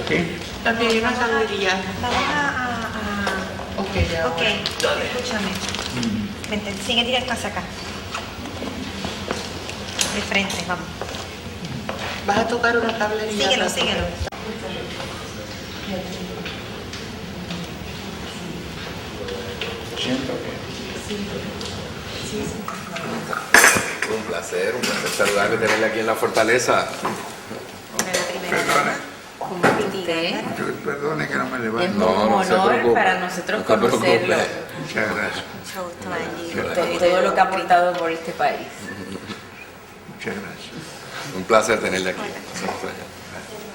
¿Qué? También hay una tablería. Vamos Ok, ya. ok, Dale. escúchame. Vente, sigue directo hacia acá. De frente, vamos. Vas a tocar una tablería. Síguelo, síguelo. Siento que... Un placer saludarle, tenerle aquí en la fortaleza. Una la primera Perdona. dama. ¿Cómo es usted? Perdone que no me Es levanto. No, un se honor preocupe. para nosotros No se preocupe. conocerlo. Muchas gracias. Mucho gusto, Angie. Todo lo que ha aportado por este país. Muchas gracias. Un placer tenerle aquí.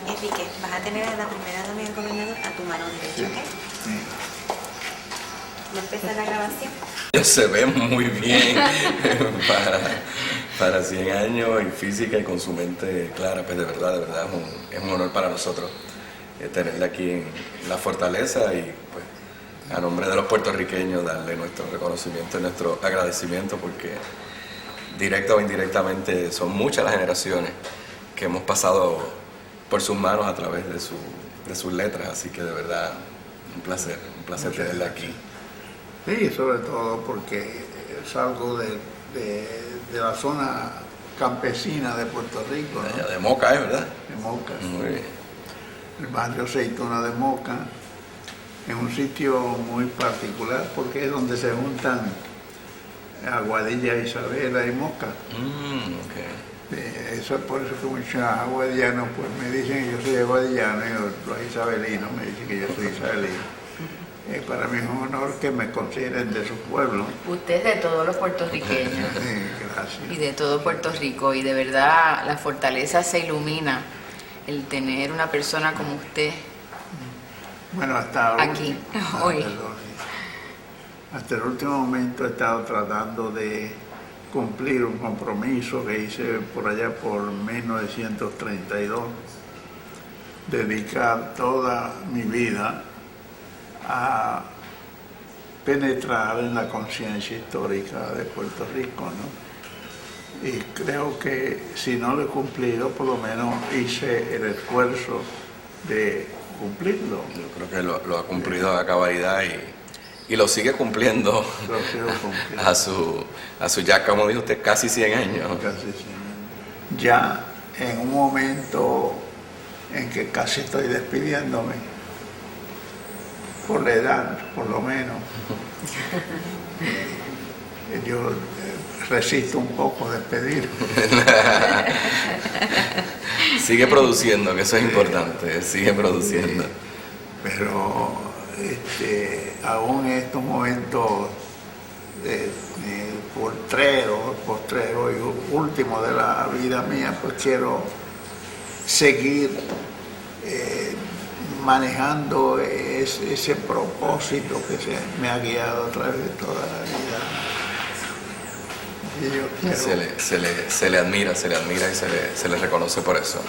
Enrique, vas a tener a la primera dama y al gobernador a tu mano derecha, ¿ok? Sí. ¿Va a empezar la grabación? Se ve muy bien para 100 años y física y con su mente clara, pues de verdad es un honor para nosotros tenerle aquí en la fortaleza y pues a nombre de los puertorriqueños darle nuestro reconocimiento y nuestro agradecimiento porque directa o indirectamente son muchas las generaciones que hemos pasado por sus manos a través de sus letras, así que de verdad un placer tenerle aquí. Sí, sobre todo porque salgo de la zona campesina de Puerto Rico, ¿no? De Moca, ¿es verdad? De Moca. Muy bien. El barrio Aceituna de Moca, en un sitio muy particular porque es donde se juntan Aguadilla, Isabela y Moca. Okay. Eso es por eso que muchos aguadillanos pues me dicen que yo soy aguadillano y los isabelinos me dicen que yo soy isabelino. Para mí es un honor que me consideren de su pueblo. Usted es de todos los puertorriqueños Sí, gracias. y de todo Puerto Rico y de verdad la fortaleza se ilumina el tener una persona como usted. Bueno, hasta ahora, Aquí, hoy. hasta el último momento he estado tratando de cumplir un compromiso que hice por allá por 1932, dedicar toda mi vida a penetrar en la conciencia histórica de Puerto Rico, ¿no? Y creo que si no lo he cumplido, por lo menos hice el esfuerzo de cumplirlo. Yo creo que lo ha cumplido a cabalidad y lo sigue cumpliendo Lo sigo cumpliendo. a su ya, como dijo usted, casi 100 años. Casi 100 años. Ya en un momento en que casi estoy despidiéndome, por la edad, por lo menos, yo resisto un poco despedirme. Sigue produciendo, que eso es importante, sigue produciendo. Pero aún en estos momentos postrero y último de la vida mía, pues quiero seguir manejando ese propósito que me ha guiado a través de toda la vida. Y yo quiero... Se le admira y se le reconoce por eso.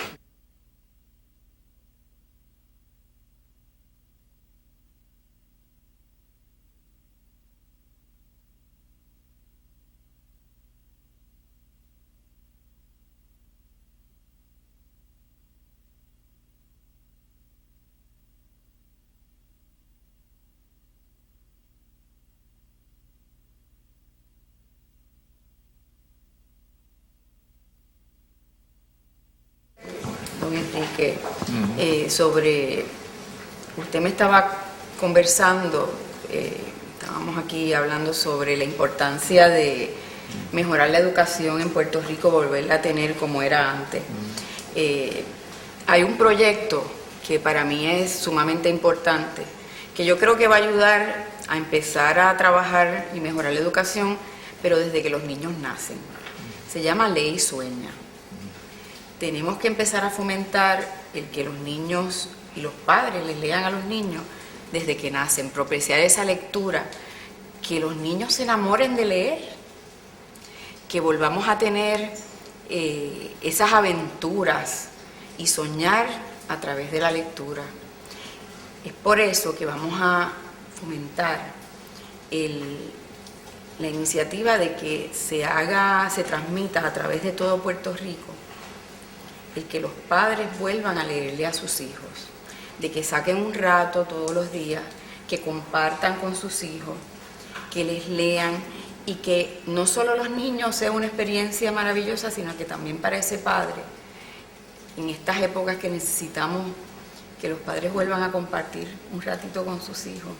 Don Enrique, usted me estaba conversando, estábamos aquí hablando sobre la importancia de mejorar la educación en Puerto Rico, volverla a tener como era antes. Hay un proyecto que para mí es sumamente importante, que yo creo que va a ayudar a empezar a trabajar y mejorar la educación, pero desde que los niños nacen. Se llama Ley Sueña. Tenemos que empezar a fomentar el que los niños y los padres les lean a los niños desde que nacen, propiciar esa lectura, que los niños se enamoren de leer, que volvamos a tener esas aventuras y soñar a través de la lectura. Es por eso que vamos a fomentar la iniciativa de que se transmita a través de todo Puerto Rico el que los padres vuelvan a leerle a sus hijos. de que saquen un rato todos los días, que compartan con sus hijos, que les lean y que no solo los niños sea una experiencia maravillosa, sino que también para ese padre, en estas épocas que necesitamos que los padres vuelvan a compartir un ratito con sus hijos,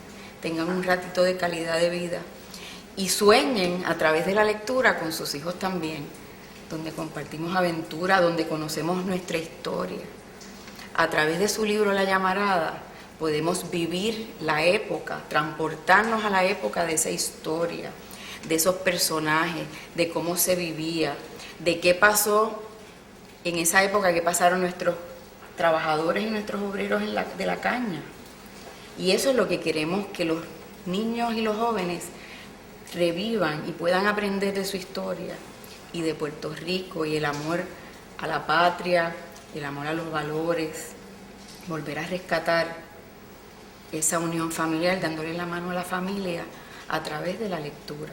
tengan un ratito de calidad de vida y sueñen a través de la lectura con sus hijos también, donde compartimos aventura, donde conocemos nuestra historia. A través de su libro La Llamarada podemos vivir la época, transportarnos a la época de esa historia, de esos personajes, de cómo se vivía, de qué pasó en esa época, que pasaron nuestros trabajadores y nuestros obreros de la caña. Y eso es lo que queremos, que los niños y los jóvenes revivan y puedan aprender de su historia y de Puerto Rico y el amor a la patria, el amor a los valores, volver a rescatar esa unión familiar, dándole la mano a la familia a través de la lectura.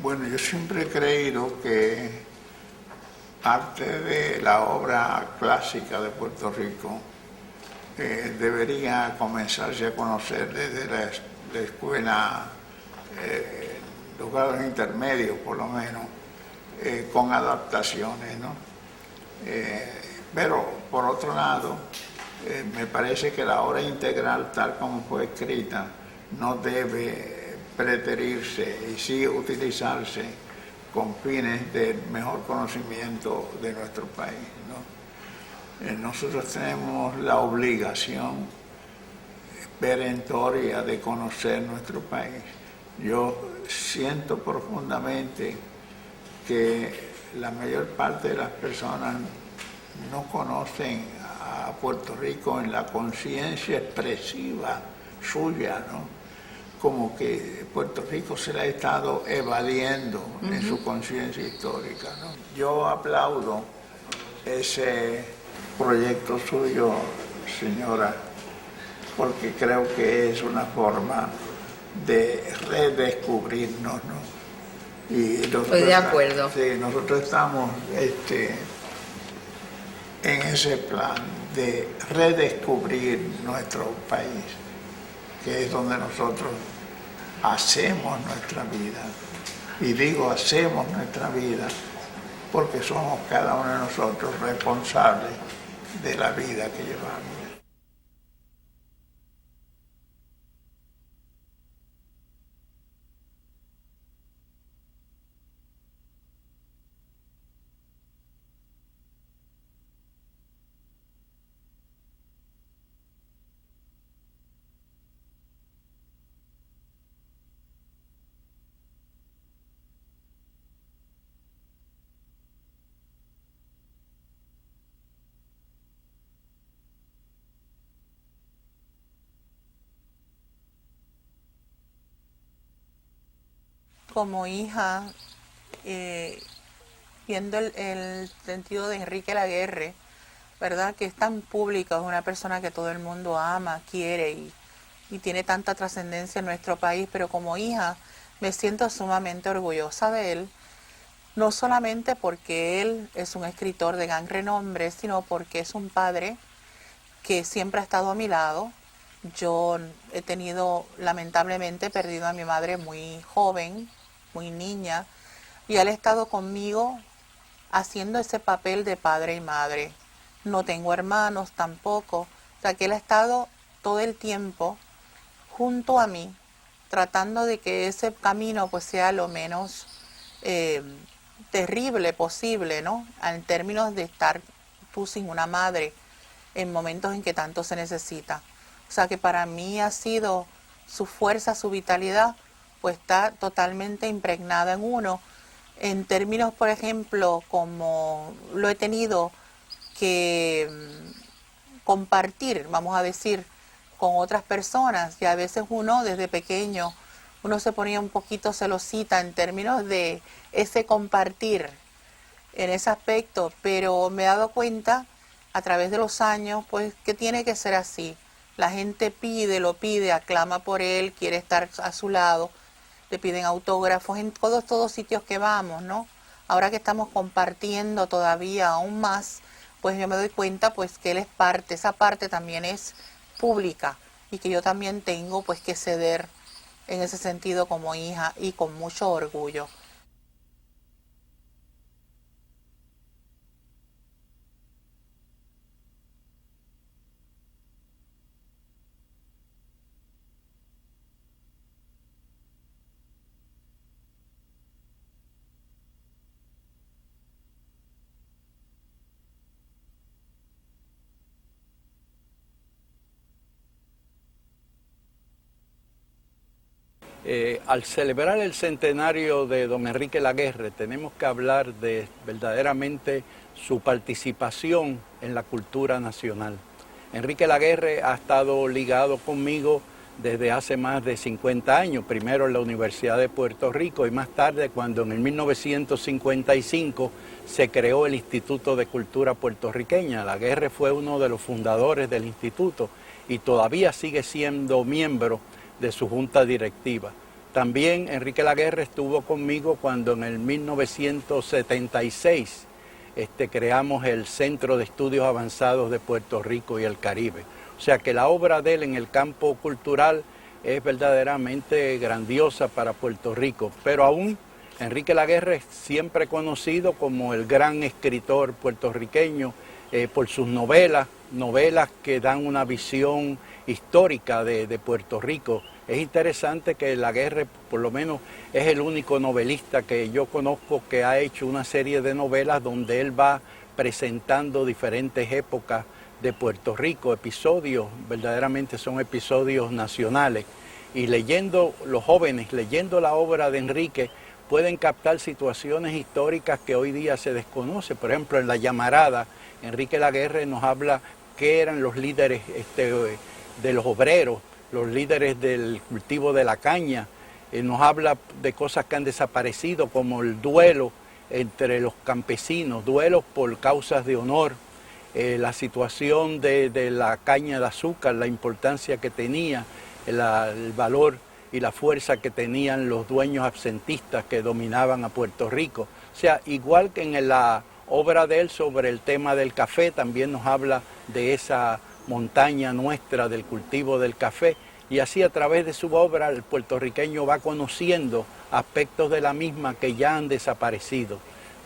Bueno, yo siempre he creído que parte de la obra clásica de Puerto Rico debería comenzarse a conocer desde la escuela, los grados intermedios por lo menos, con adaptaciones, ¿no? Pero por otro lado, me parece que la obra integral tal como fue escrita no debe preterirse y sí utilizarse con fines del mejor conocimiento de nuestro país, ¿no? Nosotros tenemos la obligación perentoria de conocer nuestro país. Yo siento profundamente que la mayor parte de las personas no conocen a Puerto Rico en la conciencia expresiva suya, ¿no? Como que Puerto Rico se la ha estado evadiendo en su conciencia histórica, ¿no? Yo aplaudo ese proyecto suyo, señora, porque creo que es una forma de redescubrirnos, ¿no? Y Estoy de acuerdo. Sí, nosotros estamos en ese plan de redescubrir nuestro país, que es donde nosotros hacemos nuestra vida. Y digo hacemos nuestra vida porque somos cada uno de nosotros responsables de la vida que llevamos. Como hija, viendo el sentido de Enrique Laguerre, ¿verdad? Que es tan público, es una persona que todo el mundo ama, quiere y tiene tanta trascendencia en nuestro país, pero como hija me siento sumamente orgullosa de él, no solamente porque él es un escritor de gran renombre, sino porque es un padre que siempre ha estado a mi lado. Yo he tenido, lamentablemente, perdido a mi madre muy joven, muy niña, y él ha estado conmigo haciendo ese papel de padre y madre. No tengo hermanos tampoco, o sea que él ha estado todo el tiempo junto a mí, tratando de que ese camino pues sea lo menos terrible posible, ¿no? En términos de estar tú sin una madre en momentos en que tanto se necesita. O sea que para mí ha sido su fuerza, su vitalidad, pues está totalmente impregnada en uno. En términos, por ejemplo, como lo he tenido que compartir, vamos a decir, con otras personas, y a veces uno desde pequeño, uno se ponía un poquito celosita en términos de ese compartir en ese aspecto, pero me he dado cuenta a través de los años, pues que tiene que ser así. La gente pide, lo pide, aclama por él, quiere estar a su lado, le piden autógrafos en todos sitios que vamos, ¿no? Ahora que estamos compartiendo todavía aún más, pues yo me doy cuenta pues que él es parte, esa parte también es pública y que yo también tengo pues que ceder en ese sentido como hija y con mucho orgullo. Al celebrar el centenario de don Enrique Laguerre, tenemos que hablar de verdaderamente su participación en la cultura nacional. Enrique Laguerre ha estado ligado conmigo desde hace más de 50 años, primero en la Universidad de Puerto Rico y más tarde cuando en el 1955 se creó el Instituto de Cultura Puertorriqueña. Laguerre fue uno de los fundadores del instituto y todavía sigue siendo miembro de su junta directiva. También Enrique Laguerre estuvo conmigo cuando en el 1976 creamos el Centro de Estudios Avanzados de Puerto Rico y el Caribe. O sea que la obra de él en el campo cultural es verdaderamente grandiosa para Puerto Rico, pero aún Enrique Laguerre es siempre conocido como el gran escritor puertorriqueño por sus novelas que dan una visión histórica de Puerto Rico. Es interesante que Laguerre, por lo menos, es el único novelista que yo conozco que ha hecho una serie de novelas donde él va presentando diferentes épocas de Puerto Rico, episodios, verdaderamente son episodios nacionales. Y leyendo, los jóvenes, leyendo la obra de Enrique, pueden captar situaciones históricas que hoy día se desconocen. Por ejemplo, en La Llamarada, Enrique Laguerre nos habla qué eran los líderes de los obreros, los líderes del cultivo de la caña, nos habla de cosas que han desaparecido como el duelo entre los campesinos, duelos por causas de honor, la situación de la caña de azúcar, la importancia que tenía, el valor y la fuerza que tenían los dueños absentistas que dominaban a Puerto Rico. O sea, igual que en la obra de él sobre el tema del café, también nos habla de esa montaña nuestra del cultivo del café, y así a través de su obra el puertorriqueño va conociendo aspectos de la misma que ya han desaparecido.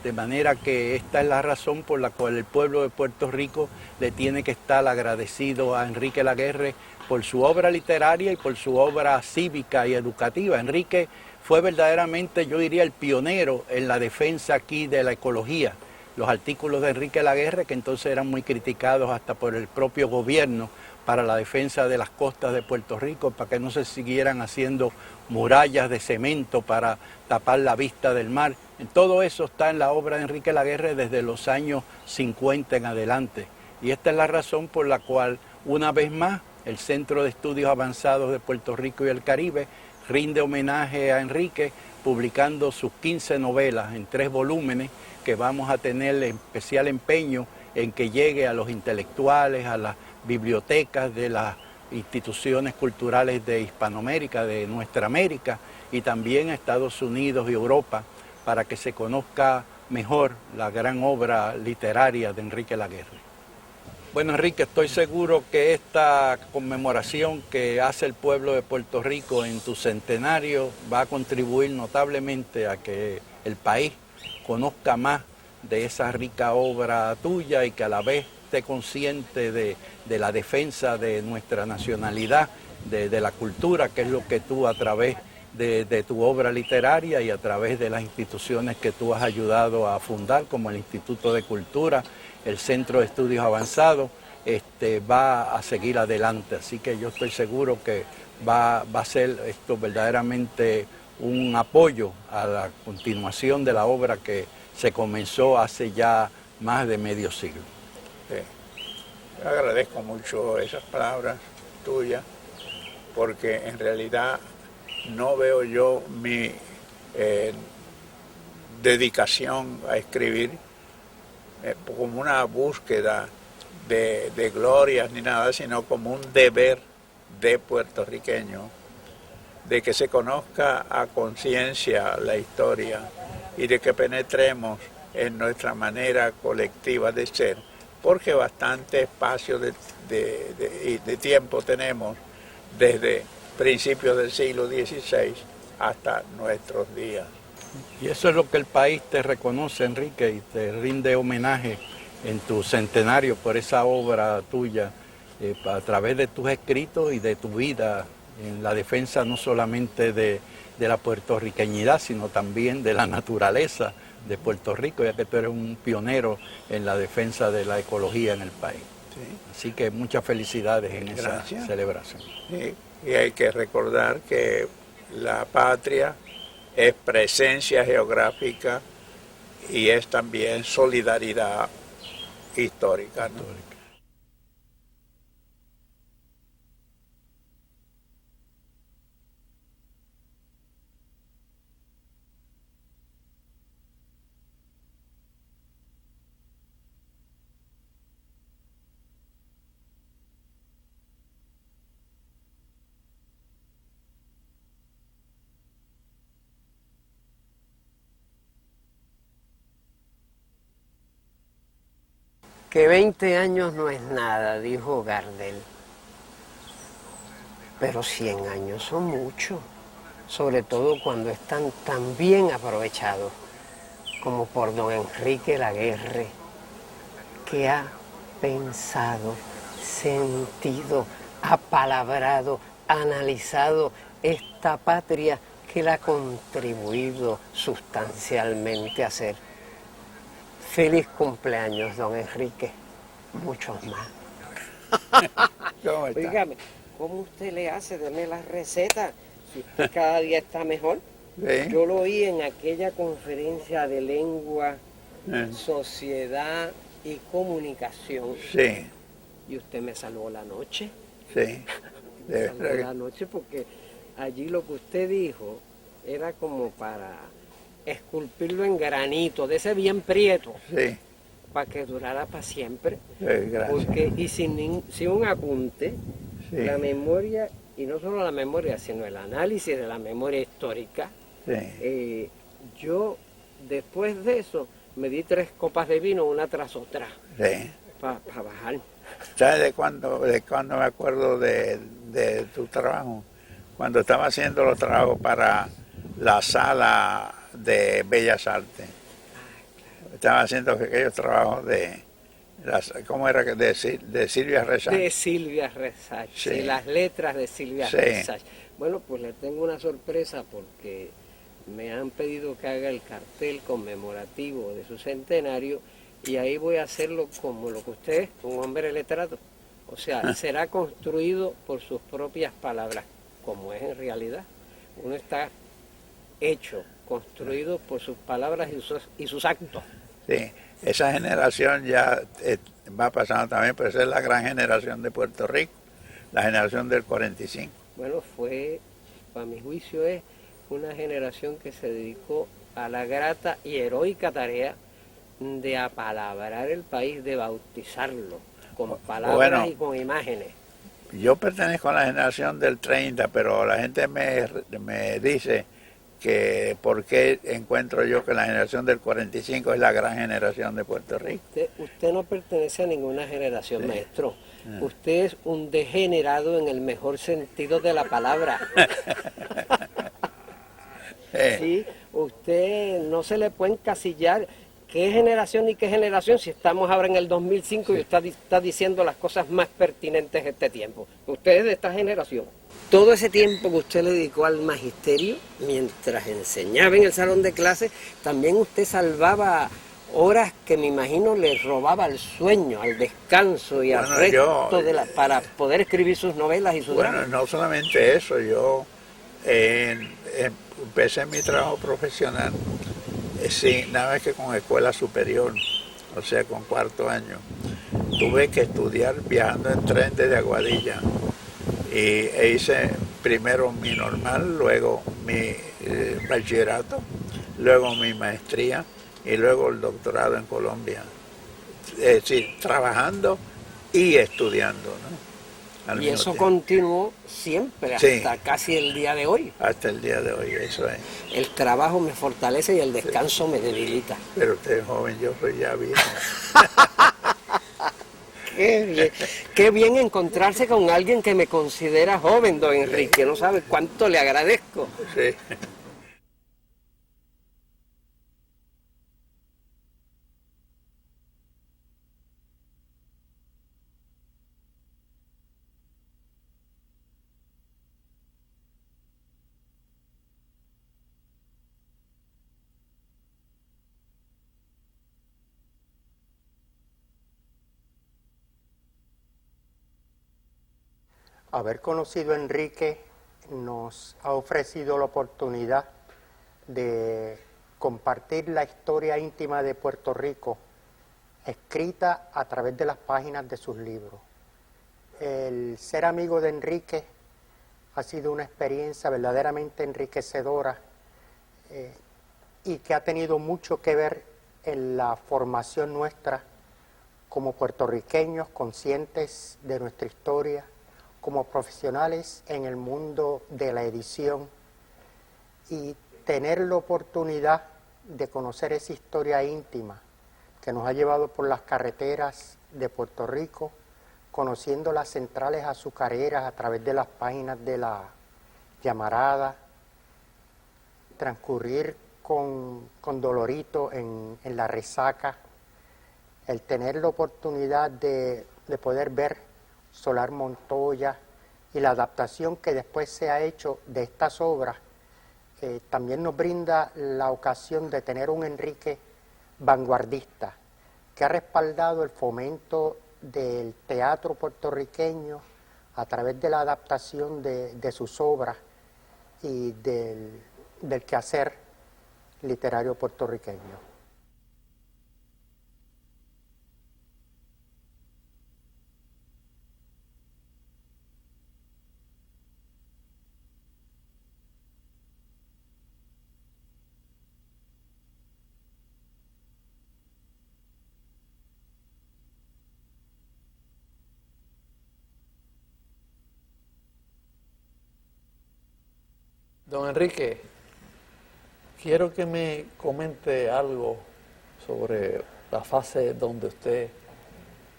De manera que esta es la razón por la cual el pueblo de Puerto Rico le tiene que estar agradecido a Enrique Laguerre por su obra literaria y por su obra cívica y educativa. Enrique fue verdaderamente, yo diría, el pionero en la defensa aquí de la ecología. Los artículos de Enrique Laguerre, que entonces eran muy criticados hasta por el propio gobierno para la defensa de las costas de Puerto Rico, para que no se siguieran haciendo murallas de cemento para tapar la vista del mar. Todo eso está en la obra de Enrique Laguerre desde los años 50 en adelante. Y esta es la razón por la cual, una vez más, el Centro de Estudios Avanzados de Puerto Rico y el Caribe rinde homenaje a Enrique publicando sus 15 novelas en 3 volúmenes que vamos a tener especial empeño en que llegue a los intelectuales, a las bibliotecas de las instituciones culturales de Hispanoamérica, de nuestra América, y también a Estados Unidos y Europa, para que se conozca mejor la gran obra literaria de Enrique Laguerre. Bueno, Enrique, estoy seguro que esta conmemoración que hace el pueblo de Puerto Rico en tu centenario va a contribuir notablemente a que el país conozca más de esa rica obra tuya y que a la vez esté consciente de la defensa de nuestra nacionalidad, de la cultura, que es lo que tú a través de tu obra literaria y a través de las instituciones que tú has ayudado a fundar, como el Instituto de Cultura, el Centro de Estudios Avanzados, va a seguir adelante. Así que yo estoy seguro que va a ser esto verdaderamente un apoyo a la continuación de la obra que se comenzó hace ya más de medio siglo. Sí. Yo agradezco mucho esas palabras tuyas, porque en realidad no veo yo mi dedicación a escribir como una búsqueda de glorias ni nada, sino como un deber de puertorriqueño, de que se conozca a conciencia la historia y de que penetremos en nuestra manera colectiva de ser porque bastante espacio de tiempo tenemos desde principios del siglo XVI hasta nuestros días. Y eso es lo que el país te reconoce, Enrique, y te rinde homenaje en tu centenario por esa obra tuya, a través de tus escritos y de tu vida en la defensa no solamente de la puertorriqueñidad, sino también de la naturaleza de Puerto Rico, ya que tú eres un pionero en la defensa de la ecología en el país. Sí. Así que muchas felicidades en Gracias. esa celebración. Sí, y hay que recordar que la patria es presencia geográfica y es también solidaridad histórica, ¿no? Que 20 años no es nada, dijo Gardel. Pero 100 años son mucho, sobre todo cuando están tan bien aprovechados como por don Enrique Laguerre, que ha pensado, sentido, apalabrado, analizado esta patria que le ha contribuido sustancialmente a ser. Feliz cumpleaños, don Enrique. Muchos más. ¿Cómo está? Dígame, ¿cómo usted le hace? Deme la receta. Si usted cada día está mejor. Sí. Yo lo oí en aquella conferencia de lengua, Eh, sociedad y comunicación. Sí, Y usted me salvó la noche. sí. Me De salvó verdad la noche porque allí lo que usted dijo era como para esculpirlo en granito, de ese bien prieto, que- sí, para que durara para siempre. gracias. Porque, y sin un apunte, Sí, la memoria, y no solo la memoria, sino el análisis de la memoria histórica, sí, yo después de eso me di 3 copas de vino una tras otra, sí. para bajar. ¿Sabes de cuándo me acuerdo de tu trabajo? Cuando estaba haciendo los trabajos para la sala de Bellas Artes. Estaba haciendo aquellos trabajos ¿cómo era? De Silvia Rezán. De Silvia Resach, Sí. sí, las letras de Silvia Sí. Resach. Bueno, pues le tengo una sorpresa porque me han pedido que haga el cartel conmemorativo de su centenario y ahí voy a hacerlo como lo que usted es, un hombre letrado. O sea, será construido por sus propias palabras, como es en realidad. Uno está hecho, construido por sus palabras y sus actos. Sí, esa generación ya va pasando también, pero esa es la gran generación de Puerto Rico, la generación del 45. Bueno, para mi juicio es una generación que se dedicó a la grata y heroica tarea de apalabrar el país, de bautizarlo con palabras Bueno. y con imágenes. Yo pertenezco a la generación del 30, pero la gente me dice que por qué encuentro yo que la generación del 45 es la gran generación de Puerto Rico. Usted no pertenece a ninguna generación, Sí. maestro. Usted es un degenerado en el mejor sentido de la palabra. Sí, usted no se le puede encasillar qué generación y qué generación si estamos ahora en el 2005 y usted está diciendo las cosas más pertinentes de este tiempo. Usted es de esta generación. Todo ese tiempo que usted le dedicó al magisterio, mientras enseñaba en el salón de clases, también usted salvaba horas que me imagino le robaba al sueño, al descanso y al Bueno, resto para poder escribir sus novelas y sus Bueno, dramas. no solamente eso, yo empecé mi trabajo profesional nada más que con escuela superior, o sea, con 4º año. Tuve que estudiar viajando en tren desde Aguadilla e hice primero mi normal, luego mi bachillerato, luego mi maestría y luego el doctorado en Colombia. Es decir, trabajando y estudiando, ¿no? Al Y mismo eso tiempo. continuó siempre, Sí. hasta casi el día de hoy. Hasta el día de hoy, eso es. El trabajo me fortalece y el descanso me debilita. Pero usted es joven, yo soy ya viejo. Qué bien encontrarse con alguien que me considera joven, don Enrique. No sabe cuánto le agradezco. Sí. Haber conocido a Enrique nos ha ofrecido la oportunidad de compartir la historia íntima de Puerto Rico, escrita a través de las páginas de sus libros. El ser amigo de Enrique ha sido una experiencia verdaderamente enriquecedora y que ha tenido mucho que ver en la formación nuestra como puertorriqueños conscientes de nuestra historia, como profesionales en el mundo de la edición, y tener la oportunidad de conocer esa historia íntima que nos ha llevado por las carreteras de Puerto Rico, conociendo las centrales azucareras a través de las páginas de la Llamarada, transcurrir con Dolorito en la Resaca, el tener la oportunidad de poder ver Solar Montoya y la adaptación que después se ha hecho de estas obras, también nos brinda la ocasión de tener un Enrique vanguardista que ha respaldado el fomento del teatro puertorriqueño a través de la adaptación de sus obras y del quehacer literario puertorriqueño. Don Enrique, quiero que me comente algo sobre la fase donde usted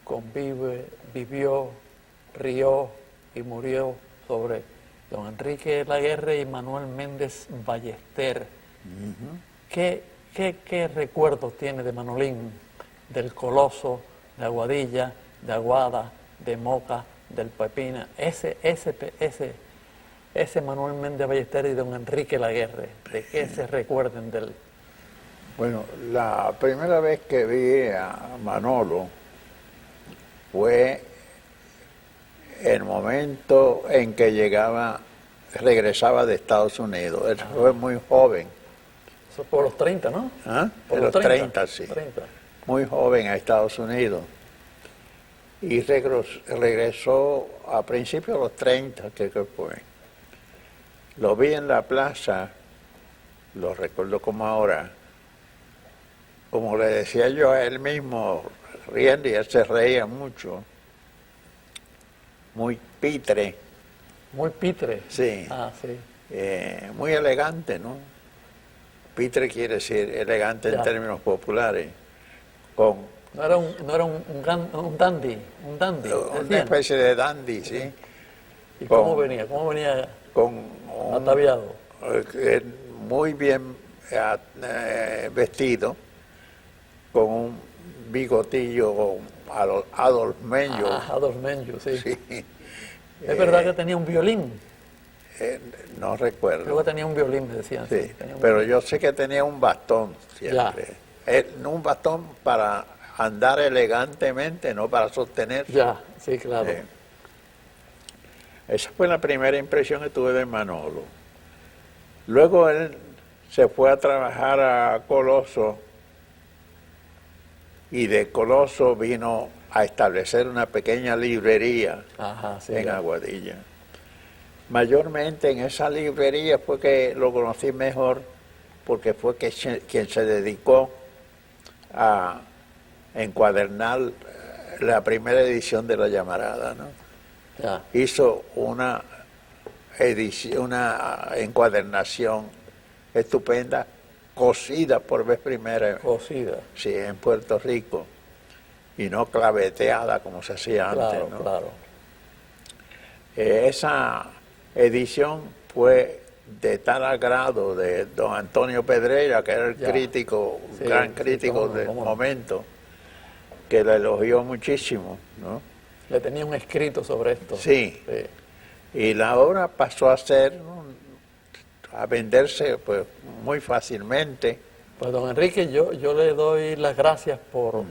convive, vivió, rió y murió, sobre don Enrique Laguerre y Manuel Méndez Ballester. ¿Qué recuerdos tiene de Manolín, del Coloso, de Aguadilla, de Aguada, de Moca, del Pepina? Ese Manuel Méndez Ballester y don Enrique Laguerre, ¿de qué se recuerden del? Bueno, la primera vez que vi a Manolo fue el momento en que regresaba de Estados Unidos. Él fue muy joven. Eso por los 30, ¿no? ¿Ah? Por De los 30, sí. 30. Muy joven a Estados Unidos. Y regresó a principios de los 30, que fue. Lo vi en la plaza, lo recuerdo como ahora, como le decía yo a él mismo, riendo, y él se reía mucho, muy pitre. Muy pitre. Sí. Ah, sí. Muy elegante, ¿no? Pitre quiere decir elegante en términos populares. No era un dandy, una especie de dandy, sí. ¿Y cómo venía? ¿Cómo venía? Ataviado. Muy bien vestido, con un bigotillo Adolf Menyo. Adolf Menyo, sí. Sí. ¿Es verdad que tenía un violín? No recuerdo. Creo que tenía un violín, me decían. Sí, pero yo sé que tenía un bastón siempre. Un bastón para andar elegantemente, no para sostener. Ya, sí, claro. Esa fue la primera impresión que tuve de Manolo. Luego él se fue a trabajar a Coloso y de Coloso vino a establecer una pequeña librería en Aguadilla. Mayormente en esa librería fue que lo conocí mejor, porque fue quien se dedicó a encuadernar la primera edición de La Llamarada, ¿no? Ya. Hizo una edición, una encuadernación estupenda, cosida por vez primera. Cosida. Sí, en Puerto Rico. y no claveteada como se hacía antes, Claro, ¿no? claro. Esa edición fue de tal agrado de don Antonio Pedreira, que era el Ya. crítico, Sí, gran sí, crítico cómo no, del cómo no. momento, que le elogió muchísimo, ¿no? Le tenía un escrito sobre esto. Sí. Y la obra pasó a a venderse pues muy fácilmente. Pues don Enrique, yo le doy las gracias por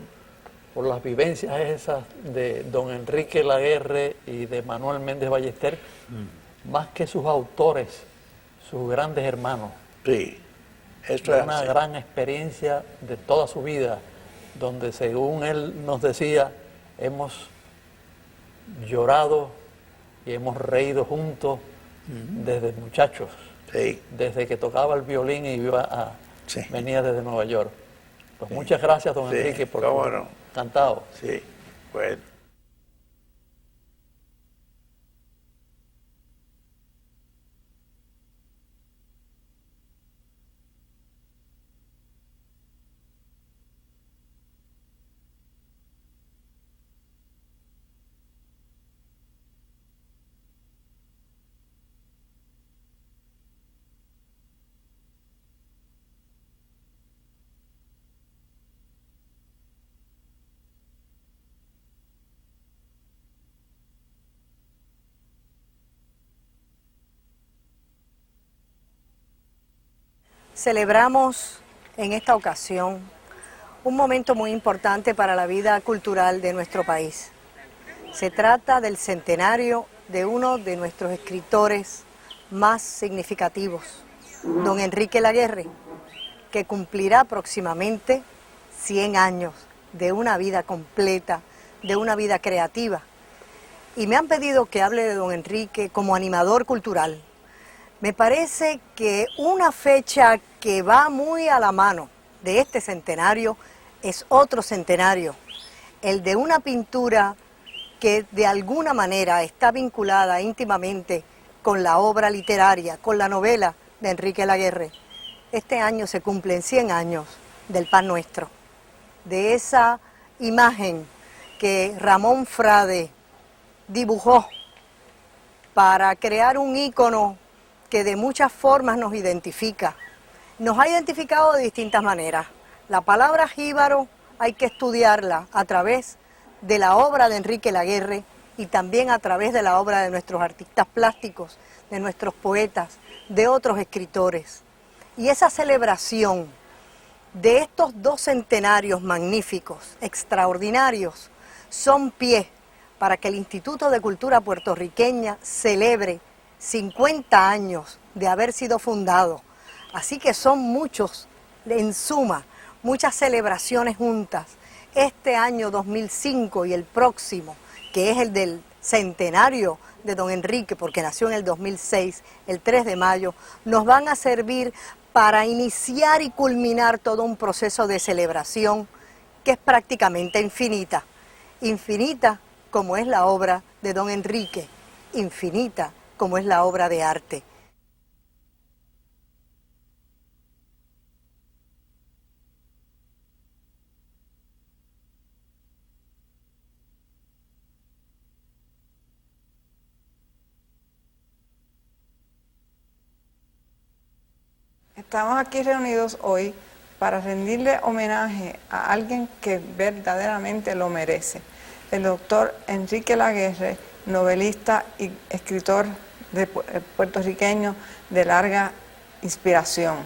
las vivencias esas de don Enrique Laguerre y de Manuel Méndez Ballester, más que sus autores, sus grandes hermanos. Sí, eso De es una así. gran experiencia de toda su vida, donde según él nos decía, hemos llorado y hemos reído juntos desde muchachos, Sí. desde que tocaba el violín y Sí. venía desde Nueva York. Pues muchas gracias, don Sí, Enrique, por cómo no. cantado. Sí, bueno. Celebramos en esta ocasión un momento muy importante para la vida cultural de nuestro país. Se trata del centenario de uno de nuestros escritores más significativos, don Enrique Laguerre, que cumplirá próximamente 100 años de una vida completa, de una vida creativa. Y me han pedido que hable de don Enrique como animador cultural. Me parece que una fecha que va muy a la mano de este centenario es otro centenario, el de una pintura que de alguna manera está vinculada íntimamente con la obra literaria, con la novela de Enrique Laguerre. Este año se cumplen 100 años del Pan Nuestro, de esa imagen que Ramón Frade dibujó para crear un ícono que de muchas formas nos identifica. Nos ha identificado de distintas maneras. La palabra jíbaro hay que estudiarla a través de la obra de Enrique Laguerre y también a través de la obra de nuestros artistas plásticos, de nuestros poetas, de otros escritores. Y esa celebración de estos dos centenarios magníficos, extraordinarios, son pie para que el Instituto de Cultura Puertorriqueña celebre 50 años de haber sido fundado. Así que son muchos, en suma, muchas celebraciones juntas. Este año 2005 y el próximo, que es el del centenario de don Enrique, porque nació en el 2006, el 3 de mayo, nos van a servir para iniciar y culminar todo un proceso de celebración que es prácticamente infinita. Infinita como es la obra de don Enrique, infinita como es la obra de arte. Estamos aquí reunidos hoy para rendirle homenaje a alguien que verdaderamente lo merece, el doctor Enrique Laguerre, novelista y escritor puertorriqueño de larga inspiración.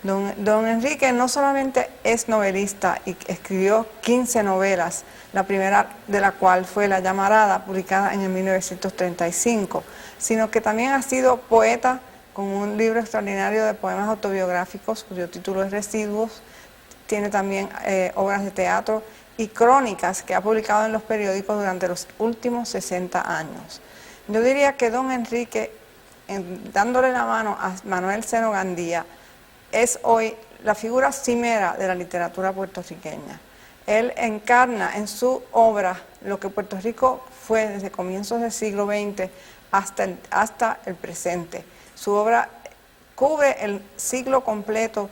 Don Enrique no solamente es novelista y escribió 15 novelas, la primera de la cual fue La Llamarada, publicada en el 1935, sino que también ha sido poeta con un libro extraordinario de poemas autobiográficos cuyo título es Residuos. Tiene también obras de teatro y crónicas que ha publicado en los periódicos durante los últimos 60 años. Yo diría que don Enrique, dándole la mano a Manuel Seno Gandía, es hoy la figura cimera de la literatura puertorriqueña. Él encarna en su obra lo que Puerto Rico fue desde comienzos del siglo XX hasta el presente. Su obra cubre el siglo completo,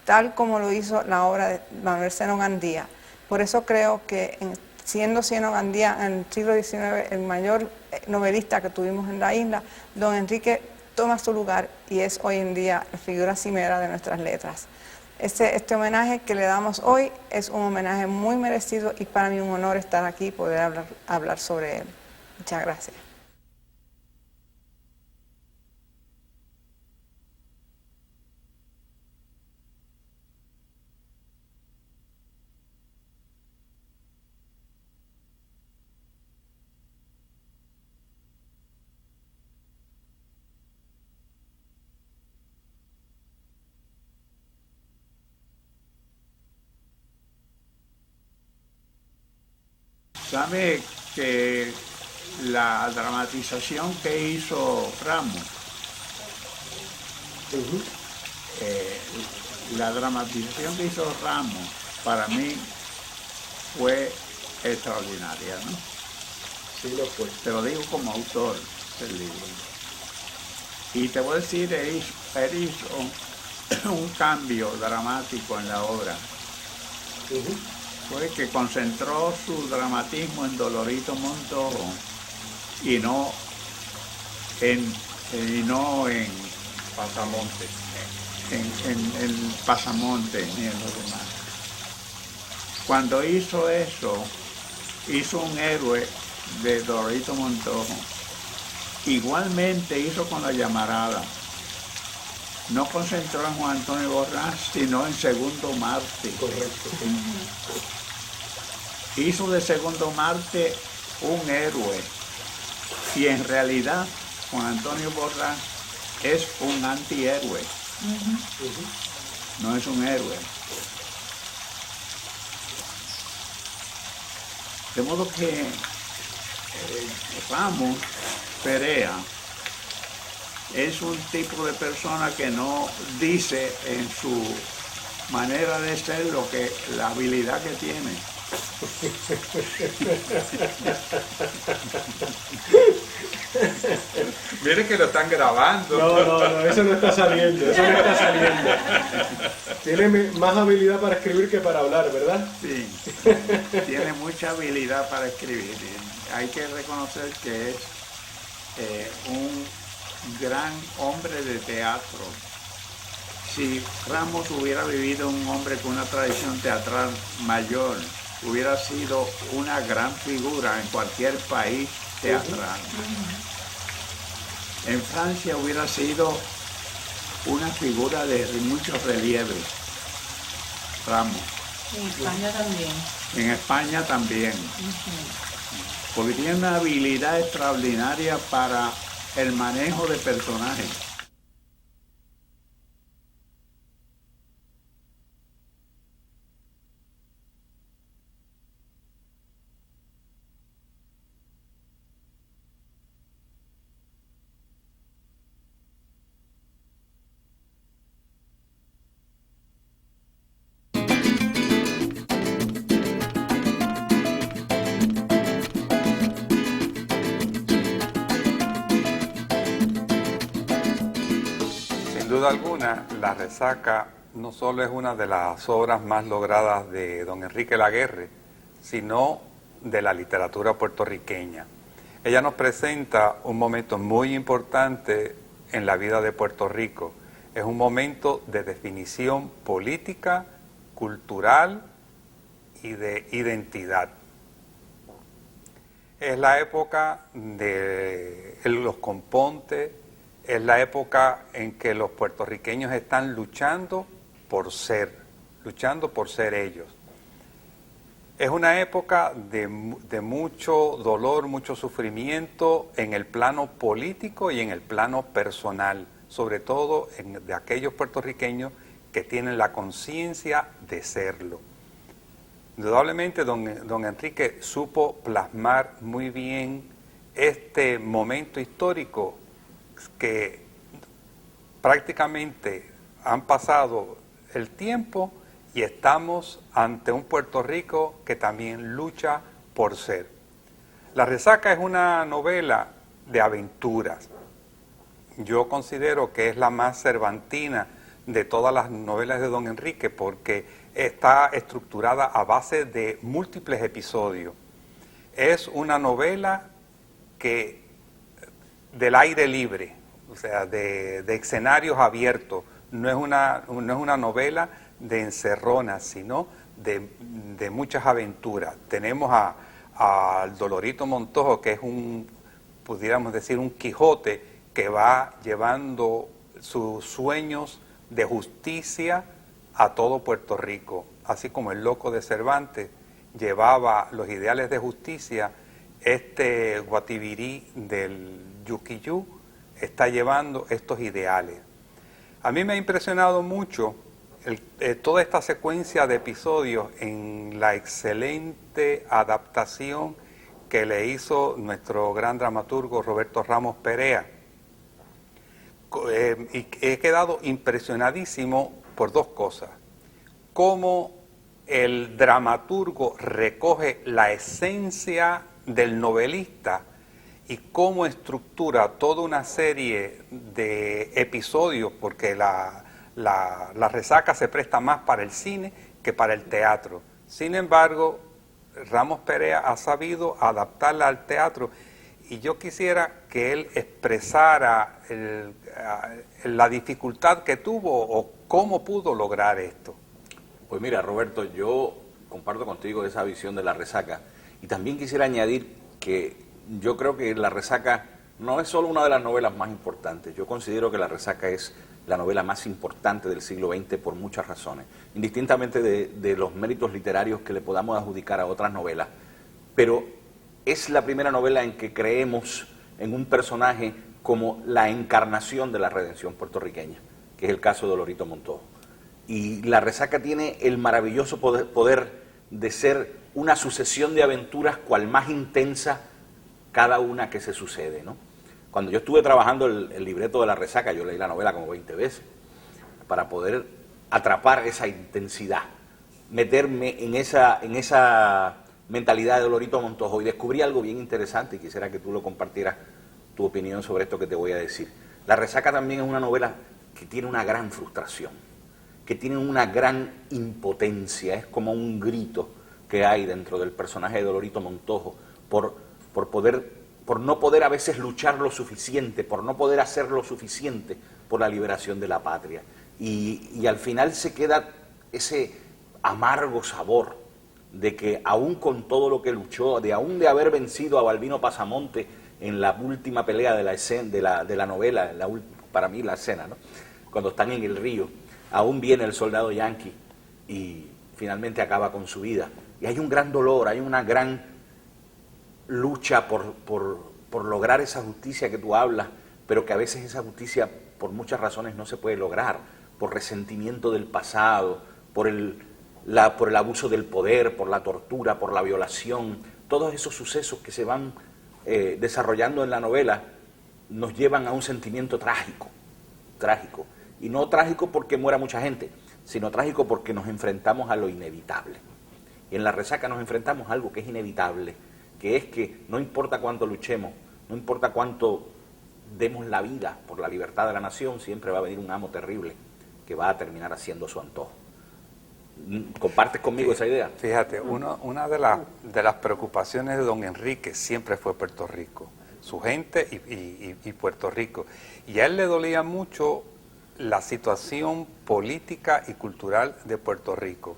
tal como lo hizo la obra de Manuel Seno Gandía. Por eso creo que siendo Cieno Gandía en el siglo XIX el mayor novelista que tuvimos en la isla, don Enrique toma su lugar y es hoy en día la figura cimera de nuestras letras. Este homenaje que le damos hoy es un homenaje muy merecido y para mí un honor estar aquí y poder hablar sobre él. Muchas gracias. Sabe que la dramatización que hizo Ramos, la dramatización que hizo Ramos para mí fue extraordinaria, ¿no? Sí lo fue. Te lo digo como autor del libro. Y te voy a decir, él hizo un cambio dramático en la obra. Fue que concentró su dramatismo en Dolorito Montojo y no en Pasamonte. En Pasamonte ni en lo demás. Cuando hizo eso, hizo un héroe de Dolorito Montojo. Igualmente hizo con La Llamarada. No concentró en Juan Antonio Borrás, sino en Segundo Marte. Correcto. Hizo de Segundo Marte un héroe. Y en realidad, Juan Antonio Borrás es un antihéroe. No es un héroe. De modo que Ramos Perea es un tipo de persona que no dice en su manera de ser lo que la habilidad que tiene. Mire que lo están grabando. No, eso no está saliendo, Tiene más habilidad para escribir que para hablar, ¿verdad? Sí, tiene mucha habilidad para escribir. Hay que reconocer que es un gran hombre de teatro. Si Ramos hubiera vivido un hombre con una tradición teatral mayor, hubiera sido una gran figura en cualquier país teatral. En Francia hubiera sido una figura de mucho relieve, Ramos. En España también. En España también. Porque tiene una habilidad extraordinaria para el manejo de personajes. Sin duda alguna, La Resaca no solo es una de las obras más logradas de don Enrique Laguerre, sino de la literatura puertorriqueña. Ella nos presenta un momento muy importante en la vida de Puerto Rico. Es un momento de definición política, cultural y de identidad. Es la época de los compontes, es la época en que los puertorriqueños están luchando por ser ellos. Es una época de mucho dolor, mucho sufrimiento en el plano político y en el plano personal, sobre todo de aquellos puertorriqueños que tienen la conciencia de serlo. Indudablemente don Enrique supo plasmar muy bien este momento histórico que prácticamente han pasado el tiempo y estamos ante un Puerto Rico que también lucha por ser. La Resaca es una novela de aventuras. Yo considero que es la más cervantina de todas las novelas de don Enrique porque está estructurada a base de múltiples episodios. Es una novela que del aire libre, o sea, de escenarios abiertos. No es una novela de encerronas, sino de muchas aventuras. Tenemos al Dolorito Montojo, que es pudiéramos decir, un Quijote que va llevando sus sueños de justicia a todo Puerto Rico, así como el Loco de Cervantes llevaba los ideales de justicia. Este Guativirí del Yuquiyú está llevando estos ideales. A mí me ha impresionado mucho toda esta secuencia de episodios en la excelente adaptación que le hizo nuestro gran dramaturgo Roberto Ramos Perea. Y he quedado impresionadísimo por dos cosas: cómo el dramaturgo recoge la esencia del novelista y cómo estructura toda una serie de episodios, porque la resaca se presta más para el cine que para el teatro. Sin embargo, Ramos Perea ha sabido adaptarla al teatro, y yo quisiera que él expresara la dificultad que tuvo o cómo pudo lograr esto. Pues mira, Roberto, yo comparto contigo esa visión de la resaca, y también quisiera añadir que yo creo que la resaca no es solo una de las novelas más importantes. Yo considero que la resaca es la novela más importante del siglo XX por muchas razones, indistintamente de los méritos literarios que le podamos adjudicar a otras novelas, pero es la primera novela en que creemos en un personaje como la encarnación de la redención puertorriqueña, que es el caso de Dolorito Montojo. Y la resaca tiene el maravilloso poder de ser una sucesión de aventuras cual más intensa cada una que se sucede, ¿no? Cuando yo estuve trabajando el libreto de la resaca, yo leí la novela como 20 veces para poder atrapar esa intensidad, meterme en esa mentalidad de Dolorito Montojo, y descubrí algo bien interesante y quisiera que tú lo compartieras, tu opinión sobre esto que te voy a decir. La resaca también es una novela que tiene una gran frustración, que tiene una gran impotencia, es como un grito que hay dentro del personaje de Dolorito Montojo por no poder a veces luchar lo suficiente, por no poder hacer lo suficiente por la liberación de la patria. Y al final se queda ese amargo sabor de que aún con todo lo que luchó, aún de haber vencido a Balbino Pasamonte en la última pelea de la novela, para mí la escena, ¿no? Cuando están en el río, aún viene el soldado yanqui y finalmente acaba con su vida. Y hay un gran dolor, hay una gran lucha por lograr esa justicia que tú hablas, pero que a veces esa justicia por muchas razones no se puede lograr, por resentimiento del pasado, por el abuso del poder, por la tortura, por la violación. Todos esos sucesos que se van desarrollando en la novela nos llevan a un sentimiento trágico, y no trágico porque muera mucha gente, sino trágico porque nos enfrentamos a lo inevitable. Y en la resaca nos enfrentamos a algo que es inevitable, que es que no importa cuánto luchemos, no importa cuánto demos la vida por la libertad de la nación, siempre va a venir un amo terrible que va a terminar haciendo su antojo. ¿Compartes conmigo esa idea? Fíjate, una de las preocupaciones de don Enrique siempre fue Puerto Rico, su gente y Puerto Rico. Y a él le dolía mucho la situación política y cultural de Puerto Rico.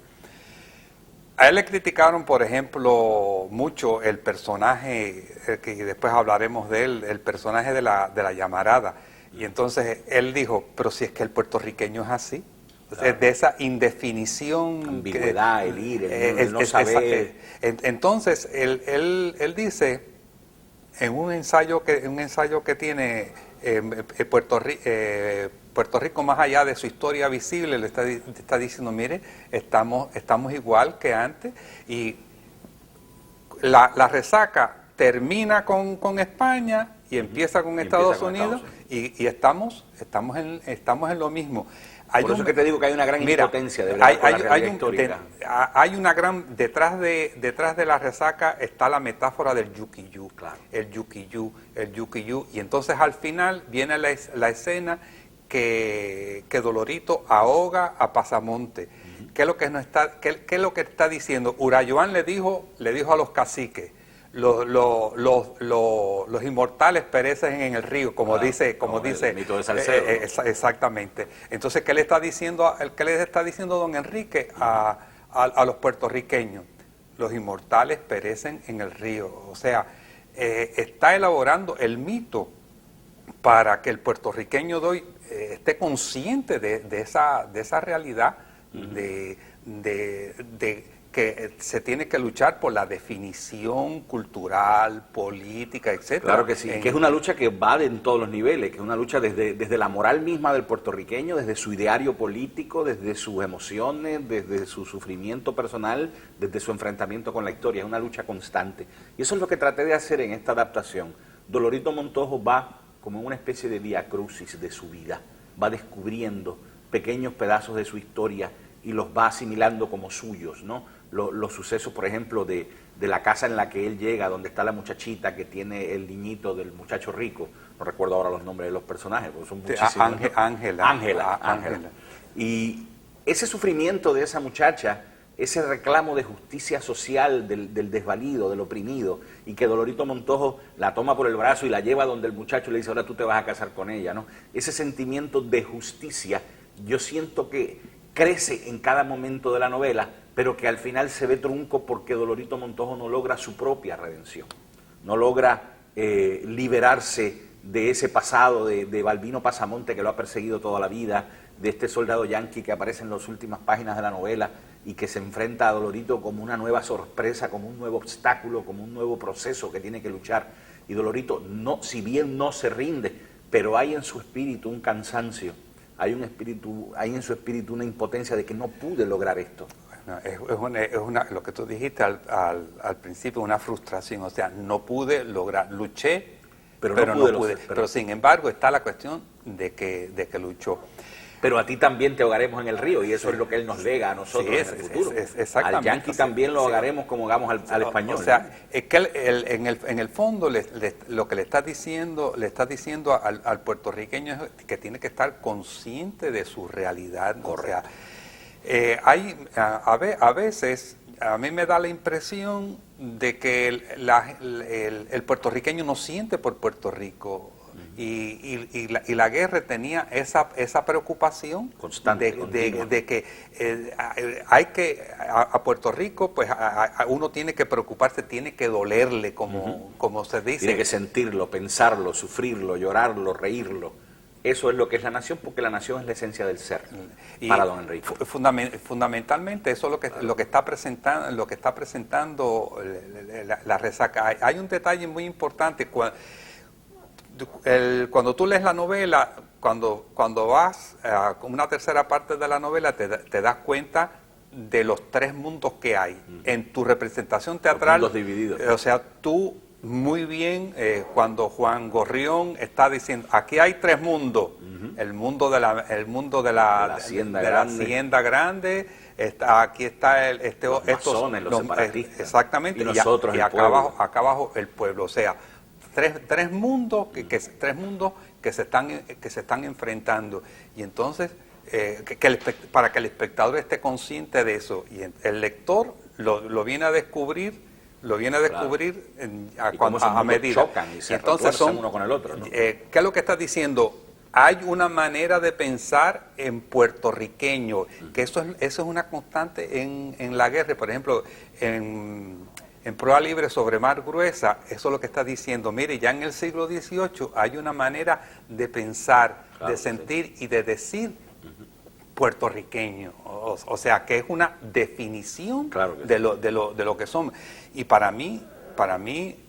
A él le criticaron, por ejemplo, mucho el personaje, que después hablaremos de él, el personaje de la llamarada. Y entonces él dijo, pero si es que el puertorriqueño es así. Claro. De esa indefinición, ambigüedad, el ir, el no saber. Entonces él dice en un ensayo que tiene Puerto Rico, más allá de su historia visible, le está diciendo, mire, estamos igual que antes, y la resaca termina con España y empieza con Estados Unidos, y estamos en lo mismo. Por eso que te digo que hay una gran impotencia de verdad por la realidad histórica. Hay una gran, detrás de la resaca está la metáfora del yuquiyú, claro. el yuquiyú, y entonces al final viene la escena que Dolorito ahoga a Pasamonte, ¿qué es lo que qué es lo que está diciendo? Urayoan le dijo a los caciques, los inmortales perecen en el río, como dice el mito de Salcedo, ¿no? Exactamente. Entonces, ¿qué le está diciendo don Enrique a los puertorriqueños? Los inmortales perecen en el río. O sea, está elaborando el mito para que el puertorriqueño de hoy esté consciente de esa realidad, de que se tiene que luchar por la definición cultural, política, etcétera. Claro que sí, que es una lucha que va en todos los niveles, que es una lucha desde la moral misma del puertorriqueño, desde su ideario político, desde sus emociones, desde su sufrimiento personal, desde su enfrentamiento con la historia. Es una lucha constante. Y eso es lo que traté de hacer en esta adaptación. Dolorito Montojo va como en una especie de vía crucis de su vida, va descubriendo pequeños pedazos de su historia y los va asimilando como suyos, ¿no? Los sucesos, por ejemplo, de la casa en la que él llega, donde está la muchachita que tiene el niñito del muchacho rico, no recuerdo ahora los nombres de los personajes, porque son muchísimos. Ángela. Y ese sufrimiento de esa muchacha, ese reclamo de justicia social del desvalido, del oprimido, y que Dolorito Montojo la toma por el brazo y la lleva donde el muchacho le dice, ahora tú te vas a casar con ella, ¿no? Ese sentimiento de justicia, yo siento que crece en cada momento de la novela, pero que al final se ve trunco porque Dolorito Montojo no logra su propia redención, no logra liberarse de ese pasado de Balbino Pasamonte que lo ha perseguido toda la vida, de este soldado yanqui que aparece en las últimas páginas de la novela y que se enfrenta a Dolorito como una nueva sorpresa, como un nuevo obstáculo, como un nuevo proceso que tiene que luchar. Y Dolorito, no, si bien no se rinde, pero hay en su espíritu un cansancio, hay en su espíritu una impotencia de que no pude lograr esto. Lo que tú dijiste al principio, una frustración, o sea, no pude lograr, luché, pero no pude. Pero sin embargo está la cuestión de que luchó. Pero a ti también te ahogaremos en el río, y eso es lo que él nos lega a nosotros en el futuro. Al yanqui también lo ahogaremos como hagamos al español. O sea, es que en el fondo lo que le está diciendo al puertorriqueño es que tiene que estar consciente de su realidad. Correcto. O sea, a veces a mí me da la impresión de que el puertorriqueño no siente por Puerto Rico. Y la guerra tenía esa preocupación constante de que hay que a Puerto Rico, pues uno tiene que preocuparse, tiene que dolerle, como se dice. Tiene que sentirlo, pensarlo, sufrirlo, llorarlo, reírlo. Eso es lo que es la nación, porque la nación es la esencia del ser, para don Enrique. Fundamentalmente eso es lo que está presentando la resaca. Hay un detalle muy importante. Cuando tú lees la novela, cuando vas a una tercera parte de la novela, te das cuenta de los tres mundos que hay. En tu representación teatral, los mundos divididos. O sea, tú muy bien, cuando Juan Gorrión está diciendo, aquí hay tres mundos, el mundo de la hacienda grande, aquí está los masones, los separatistas, exactamente, y nosotros, y acá abajo el pueblo, o sea, tres mundos que se están enfrentando, y entonces para que el espectador esté consciente de eso, y el lector lo viene a descubrir a medida. Chocan y se entonces uno con el otro, ¿no? ¿Qué es lo que estás diciendo? Hay una manera de pensar en puertorriqueño, que eso es una constante en la guerra. Por ejemplo, en Proa Libre sobre Mar Gruesa, eso es lo que está diciendo. Mire, ya en el siglo XVIII hay una manera de pensar, de sentir y de decir puertorriqueño. O sea, que es una definición de lo que somos. Y para mí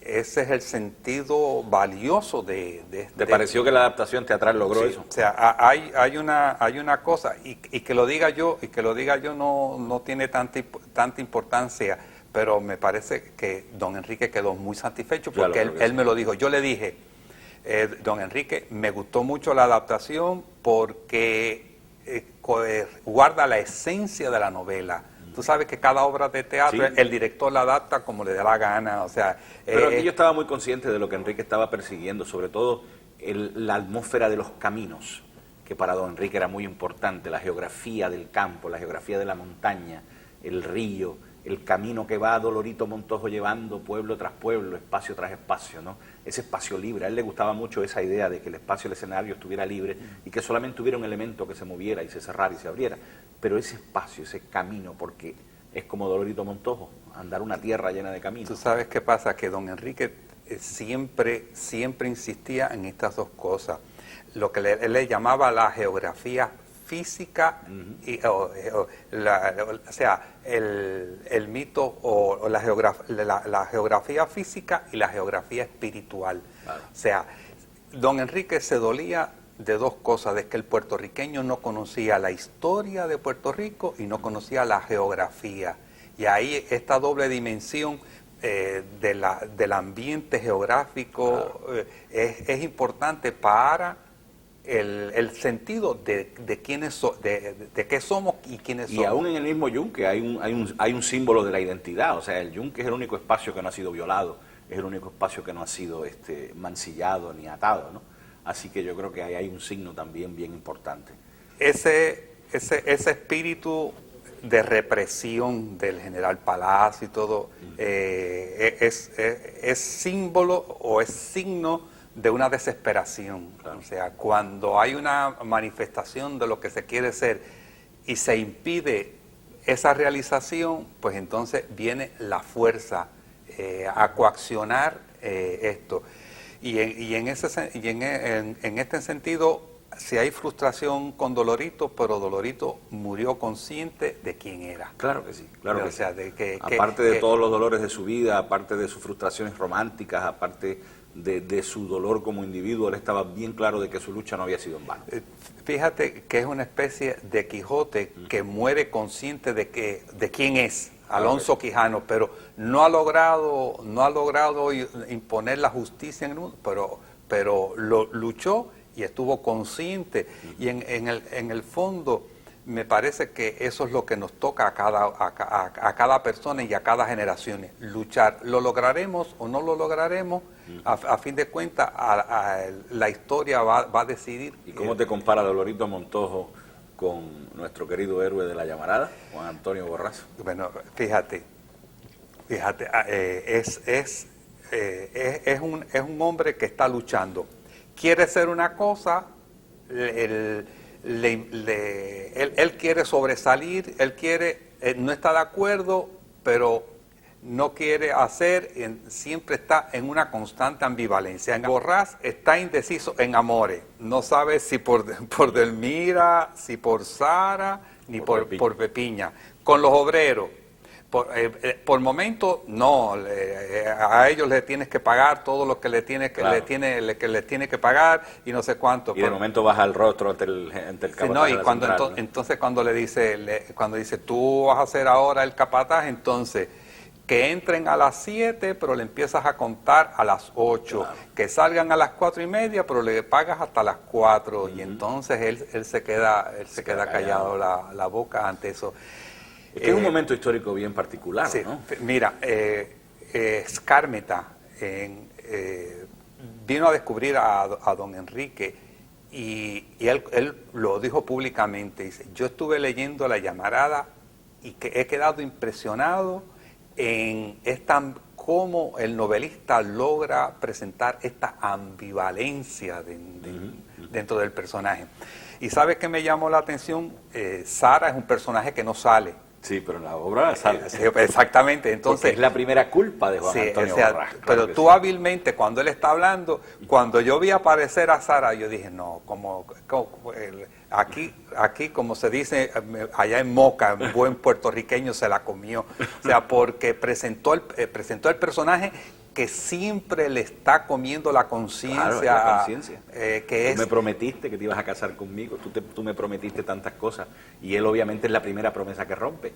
ese es el sentido valioso de ¿Te pareció que la adaptación teatral logró eso? O sea, hay una cosa, y que lo diga yo no tiene tanta importancia, pero me parece que don Enrique quedó muy satisfecho porque él me lo dijo. Yo le dije, don Enrique, me gustó mucho la adaptación porque guarda la esencia de la novela. Tú sabes que cada obra de teatro, el director la adapta como le da la gana, o sea... Pero aquí yo estaba muy consciente de lo que Enrique estaba persiguiendo, sobre todo la atmósfera de los caminos, que para don Enrique era muy importante, la geografía del campo, la geografía de la montaña, el río, el camino que va a Dolorito Montojo llevando pueblo tras pueblo, espacio tras espacio, ¿no? Ese espacio libre. A él le gustaba mucho esa idea de que el espacio, el escenario estuviera libre y que solamente hubiera un elemento que se moviera y se cerrara y se abriera. Pero ese espacio, ese camino, porque es como Dolorito Montojo, andar una tierra llena de caminos. Tú sabes qué pasa, que don Enrique siempre insistía en estas dos cosas. Lo que él le llamaba la geografía física, y, o sea, el mito o la geografía física y la geografía espiritual. Claro. O sea, don Enrique se dolía de dos cosas, de que el puertorriqueño no conocía la historia de Puerto Rico y no conocía la geografía. Y ahí esta doble dimensión del ambiente geográfico, claro, es importante para el sentido de quiénes de qué somos y quiénes somos. Y aún en el mismo yunque hay un símbolo de la identidad. O sea, el yunque es el único espacio que no ha sido violado, es el único espacio que no ha sido mancillado ni atado, ¿no? Así que yo creo que ahí hay un signo también bien importante. Ese espíritu de represión del general Palacio y todo, es símbolo o es signo de una desesperación. Claro. O sea, cuando hay una manifestación de lo que se quiere ser y se impide esa realización, pues entonces viene la fuerza a coaccionar esto. Y en este sentido, si hay frustración con Dolorito, pero Dolorito murió consciente de quién era. Claro que sí, claro que o sea, sí. Aparte de todos los dolores de su vida, aparte de sus frustraciones románticas, aparte de su dolor como individuo, él estaba bien claro de que su lucha no había sido en vano. Fíjate que es una especie de Quijote que muere consciente de quién es. Alonso Quijano, pero no ha logrado imponer la justicia en el mundo, pero lo luchó y estuvo consciente. Y en el fondo me parece que eso es lo que nos toca a cada persona y a cada generación, luchar. ¿Lo lograremos o no lo lograremos? A fin de cuentas, la historia va a decidir. ¿Y cómo te compara Dolorito Montojo con nuestro querido héroe de la llamarada, Juan Antonio Borrazo? Bueno, fíjate, es un hombre que está luchando. Quiere ser una cosa, él quiere sobresalir, no está de acuerdo, pero no quiere hacer, siempre está en una constante ambivalencia. En Borrás está indeciso en amores, no sabe si por Delmira, si por Sara, ni por Pepiña. Con los obreros, por momento no, a ellos les tienes que pagar todo lo que le tiene que pagar y no sé cuánto. Y de momento baja el rostro ante el capataz. Sí, no, y entonces cuando le dice tú vas a ser ahora el capataz, entonces que entren a las 7, pero le empiezas a contar a las 8, claro, que salgan a las 4:30, pero le pagas hasta las 4, y entonces él se queda callado la boca ante eso. Es que es un momento histórico bien particular, sí, ¿no? Mira, Skármeta vino a descubrir a don Enrique y él lo dijo públicamente, dice, yo estuve leyendo La Llamarada y que he quedado impresionado en cómo el novelista logra presentar esta ambivalencia dentro del personaje. ¿Y sabes qué me llamó la atención? Sara es un personaje que no sale. Sí, pero en la obra sale. Exactamente, entonces... Porque es la primera culpa de Juan Antonio Borrás. Claro, pero tú hábilmente, cuando él está hablando, cuando yo vi aparecer a Sara, yo dije, no, aquí como se dice allá en Moca, un buen puertorriqueño se la comió. O sea, porque presentó el personaje que siempre le está comiendo la conciencia. Claro, la conciencia. Tú me prometiste que te ibas a casar conmigo, tú me prometiste tantas cosas, y él obviamente es la primera promesa que rompe.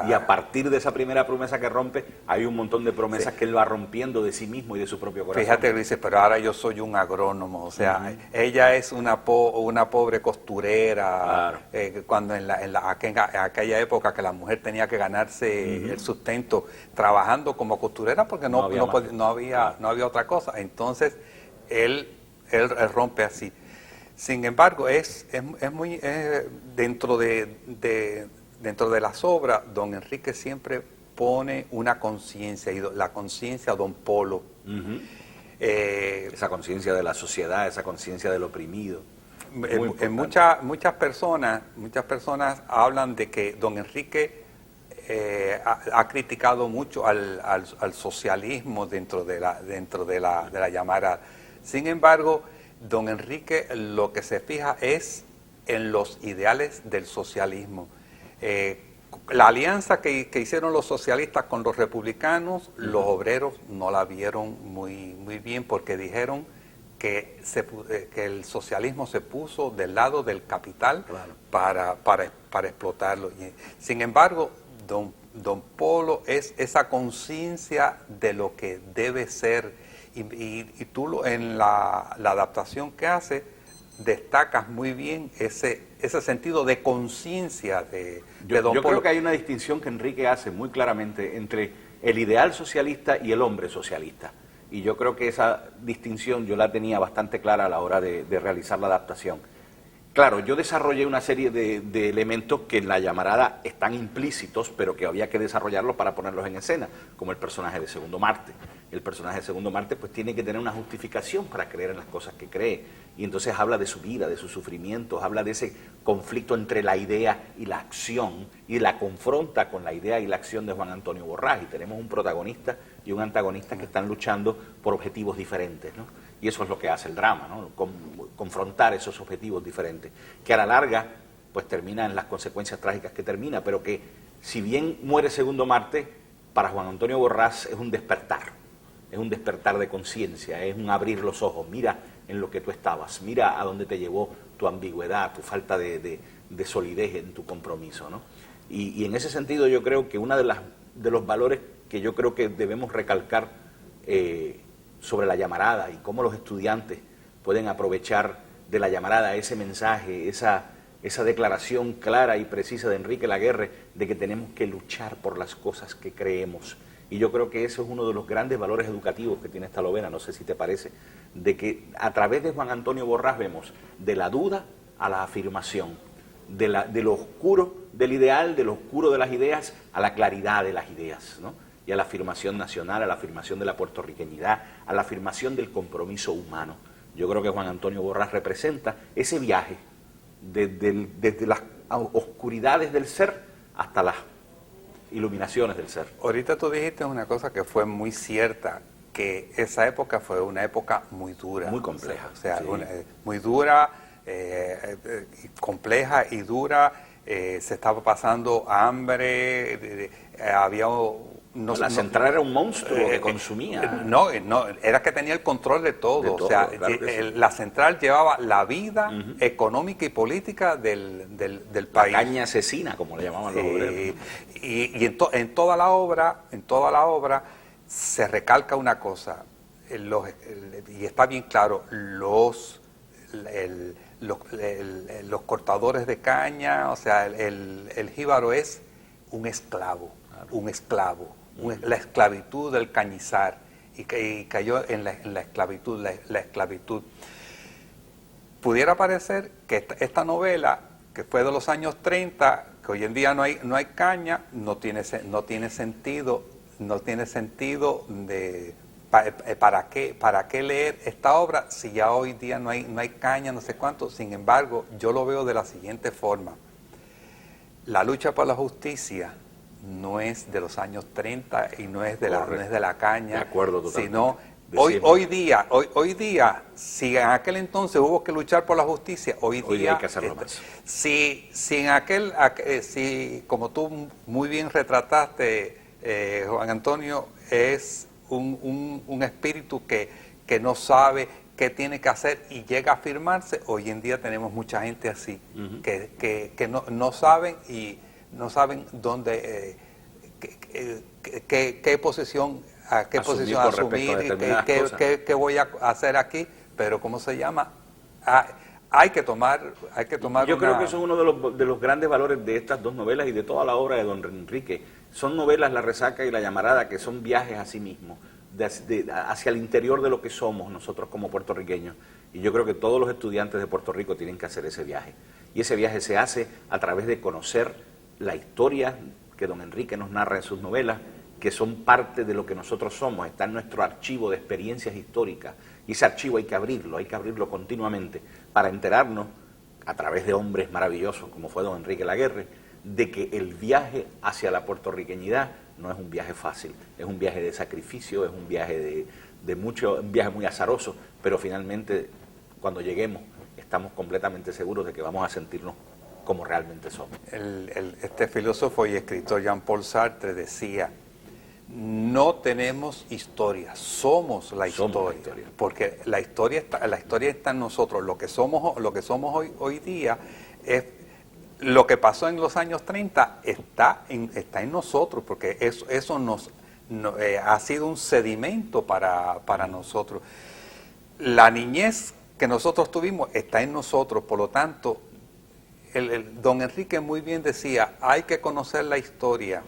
Y a partir de esa primera promesa que rompe, hay un montón de promesas que él va rompiendo de sí mismo y de su propio corazón. Fíjate, dice, pero ahora yo soy un agrónomo, o sea, ella es una pobre costurera, claro, cuando en aquella época que la mujer tenía que ganarse el sustento trabajando como costurera porque no había otra cosa. Entonces, él rompe así. Sin embargo, dentro de las obras, don Enrique siempre pone una conciencia, y la conciencia don Polo. Esa conciencia de la sociedad, esa conciencia del oprimido. Muchas personas hablan de que don Enrique ha criticado mucho al socialismo dentro de la llamarada. Sin embargo, don Enrique lo que se fija es en los ideales del socialismo. La alianza que hicieron los socialistas con los republicanos, los obreros no la vieron muy bien, porque dijeron que el socialismo se puso del lado del capital para explotarlo. Sin embargo, don Polo es esa conciencia de lo que debe ser, y tú en la adaptación que hace destacas muy bien ese sentido de conciencia de don Polo. Yo creo que hay una distinción que Enrique hace muy claramente entre el ideal socialista y el hombre socialista. Y yo creo que esa distinción yo la tenía bastante clara a la hora de realizar la adaptación. Claro, yo desarrollé una serie de elementos que en la llamarada están implícitos, pero que había que desarrollarlos para ponerlos en escena, como el personaje de Segundo Marte. El personaje de Segundo Marte pues tiene que tener una justificación para creer en las cosas que cree, y entonces habla de su vida, de sus sufrimientos, habla de ese conflicto entre la idea y la acción, y la confronta con la idea y la acción de Juan Antonio Borrás, y tenemos un protagonista y un antagonista que están luchando por objetivos diferentes, ¿no? Y eso es lo que hace el drama, ¿no? Confrontar esos objetivos diferentes, que a la larga pues termina en las consecuencias trágicas que termina, pero que si bien muere Segundo Marte, para Juan Antonio Borrás es un despertar de conciencia, es un abrir los ojos, mira en lo que tú estabas, mira a dónde te llevó tu ambigüedad, tu falta de solidez en tu compromiso, ¿no? Y en ese sentido yo creo que uno de los valores que yo creo que debemos recalcar sobre la llamarada y cómo los estudiantes pueden aprovechar de la llamarada ese mensaje, esa declaración clara y precisa de Enrique Laguerre de que tenemos que luchar por las cosas que creemos. Y yo creo que eso es uno de los grandes valores educativos que tiene esta novela, no sé si te parece, de que a través de Juan Antonio Borrás vemos de la duda a la afirmación, de lo oscuro del ideal, de lo oscuro de las ideas, a la claridad de las ideas, ¿no? Y a la afirmación nacional, a la afirmación de la puertorriqueñidad, a la afirmación del compromiso humano. Yo creo que Juan Antonio Borrás representa ese viaje desde las oscuridades del ser hasta las iluminaciones del ser. Ahorita tú dijiste una cosa que fue muy cierta, que esa época fue una época muy dura. Muy compleja. O sea, sí. Muy dura, compleja y dura. Se estaba pasando hambre, había... la central era un monstruo que consumía. No, era que tenía el control de todo. O sea, claro la central llevaba la vida económica y política del país. La caña asesina, como le llamaban los obreros. Y en toda la obra se recalca una cosa, y está bien claro, los cortadores de caña, o sea, el jíbaro es un esclavo, la esclavitud del cañizar, y cayó en la esclavitud. La esclavitud. Pudiera parecer que esta novela, que fue de los años 30, que hoy en día no hay caña, no tiene sentido de ¿para qué leer esta obra si ya hoy día no hay caña, no sé cuánto? Sin embargo, yo lo veo de la siguiente forma. La lucha por la justicia no es de los años 30 y no es de la caña, de acuerdo, totalmente. Sino hoy día, si en aquel entonces hubo que luchar por la justicia, hoy día hay que hacerlo más. Si como tú muy bien retrataste, Juan Antonio, es un espíritu que no sabe qué tiene que hacer y llega a afirmarse, hoy en día tenemos mucha gente así, que no saben dónde, qué posición asumir, qué voy a hacer aquí, pero ¿cómo se llama? Hay que tomar Yo creo que eso es uno de los grandes valores de estas dos novelas y de toda la obra de don Enrique. Son novelas, La Resaca y La Llamarada, que son viajes a sí mismos, hacia el interior de lo que somos nosotros como puertorriqueños. Y yo creo que todos los estudiantes de Puerto Rico tienen que hacer ese viaje. Y ese viaje se hace a través de conocer la historia que don Enrique nos narra en sus novelas, que son parte de lo que nosotros somos, está en nuestro archivo de experiencias históricas, y ese archivo hay que abrirlo continuamente para enterarnos, a través de hombres maravillosos como fue don Enrique Laguerre, de que el viaje hacia la puertorriqueñidad no es un viaje fácil, es un viaje de sacrificio, es un viaje un viaje muy azaroso, pero finalmente cuando lleguemos estamos completamente seguros de que vamos a sentirnos como realmente somos. Este filósofo y escritor Jean-Paul Sartre decía: no tenemos historia, somos la historia, porque la historia está en nosotros. Lo que somos hoy día es lo que pasó en los años 30, está en nosotros, porque eso ha sido un sedimento para nosotros. La niñez que nosotros tuvimos está en nosotros, por lo tanto, don Enrique muy bien decía, hay que conocer la historia,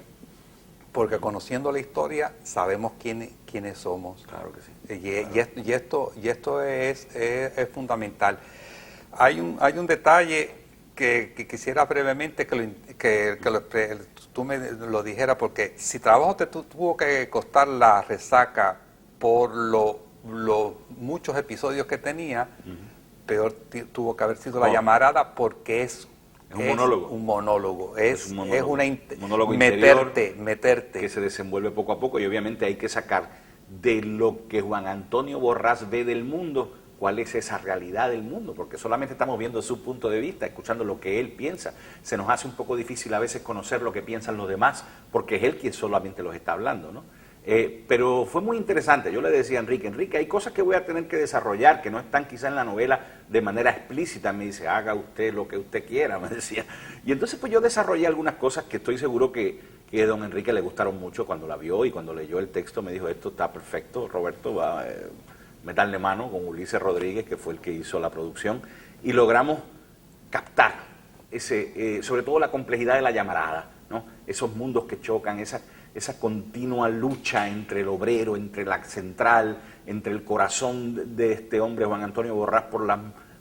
porque conociendo la historia sabemos quiénes somos. Claro que sí. Y esto es fundamental. Hay un detalle que quisiera brevemente que tú me lo dijeras, porque si trabajo te tuvo que costar la resaca por los muchos episodios que tenía, peor tuvo que haber sido la llamarada, porque es un monólogo. Es un monólogo interior, meterte. Que se desenvuelve poco a poco, y obviamente hay que sacar de lo que Juan Antonio Borrás ve del mundo, cuál es esa realidad del mundo, porque solamente estamos viendo su punto de vista, escuchando lo que él piensa. Se nos hace un poco difícil a veces conocer lo que piensan los demás, porque es él quien solamente los está hablando, ¿no? Pero fue muy interesante. Yo le decía a Enrique, hay cosas que voy a tener que desarrollar, que no están quizá en la novela de manera explícita. Me dice, haga usted lo que usted quiera, me decía. Y entonces pues yo desarrollé algunas cosas que estoy seguro que a don Enrique le gustaron mucho cuando la vio, y cuando leyó el texto me dijo, esto está perfecto, Roberto, va meterle mano con Ulises Rodríguez, que fue el que hizo la producción, y logramos captar sobre todo la complejidad de la llamarada, ¿no? Esos mundos que chocan, esa continua lucha entre el obrero, entre la central, entre el corazón de este hombre Juan Antonio Borrás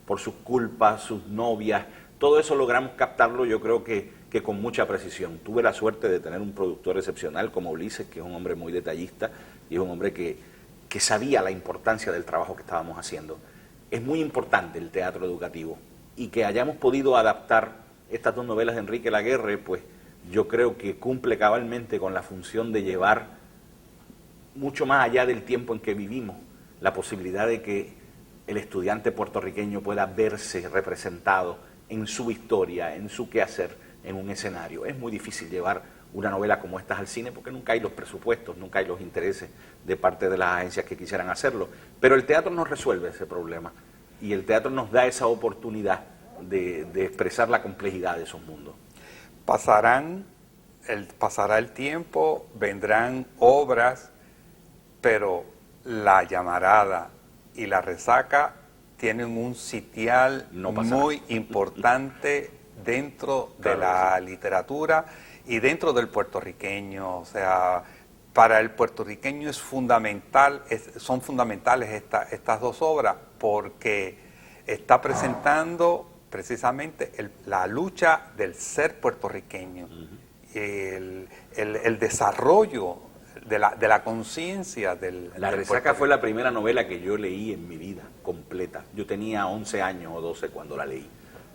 por sus culpas, sus novias. Todo eso logramos captarlo, yo creo que con mucha precisión. Tuve la suerte de tener un productor excepcional como Ulises, que es un hombre muy detallista y es un hombre que sabía la importancia del trabajo que estábamos haciendo. Es muy importante el teatro educativo, y que hayamos podido adaptar estas dos novelas de Enrique Laguerre, pues yo creo que cumple cabalmente con la función de llevar mucho más allá del tiempo en que vivimos, la posibilidad de que el estudiante puertorriqueño pueda verse representado en su historia, en su quehacer, en un escenario. Es muy difícil llevar una novela como esta al cine, porque nunca hay los presupuestos, nunca hay los intereses de parte de las agencias que quisieran hacerlo, pero el teatro nos resuelve ese problema, y el teatro nos da esa oportunidad de expresar la complejidad de esos mundos. Pasará el tiempo, vendrán obras, pero la llamarada y la resaca tienen un sitial muy importante dentro de la literatura y dentro del puertorriqueño. O sea, para el puertorriqueño es fundamental, son fundamentales estas dos obras, porque está presentando precisamente la lucha del ser puertorriqueño, el desarrollo de la conciencia del La resaca fue la primera novela que yo leí en mi vida completa. Yo tenía 11 años o 12 cuando la leí,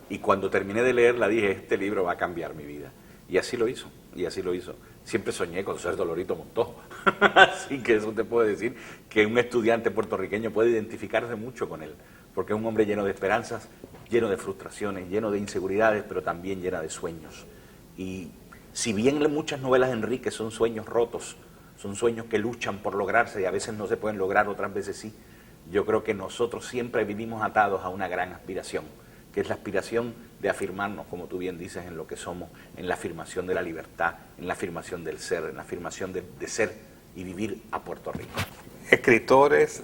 y cuando terminé de leerla dije, este libro va a cambiar mi vida, y así lo hizo. Siempre soñé con ser Dolorito Montojo, así que eso te puedo decir, que un estudiante puertorriqueño puede identificarse mucho con él, porque es un hombre lleno de esperanzas, lleno de frustraciones, lleno de inseguridades, pero también lleno de sueños. Y si bien muchas novelas de Enrique son sueños rotos, son sueños que luchan por lograrse y a veces no se pueden lograr, otras veces sí, yo creo que nosotros siempre vivimos atados a una gran aspiración, que es la aspiración de afirmarnos, como tú bien dices, en lo que somos, en la afirmación de la libertad, en la afirmación del ser, en la afirmación de ser y vivir a Puerto Rico. Escritores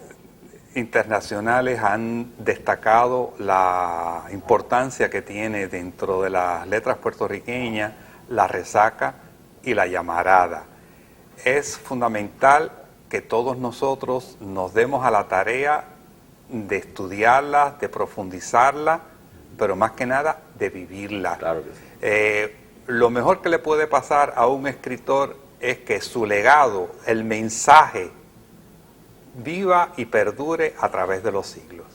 internacionales han destacado la importancia que tiene dentro de las letras puertorriqueñas la resaca y la llamarada. Es fundamental que todos nosotros nos demos a la tarea de estudiarlas, de profundizarlas, pero más que nada de vivirlas. Claro que sí. Lo mejor que le puede pasar a un escritor es que su legado, el mensaje, viva y perdure a través de los siglos.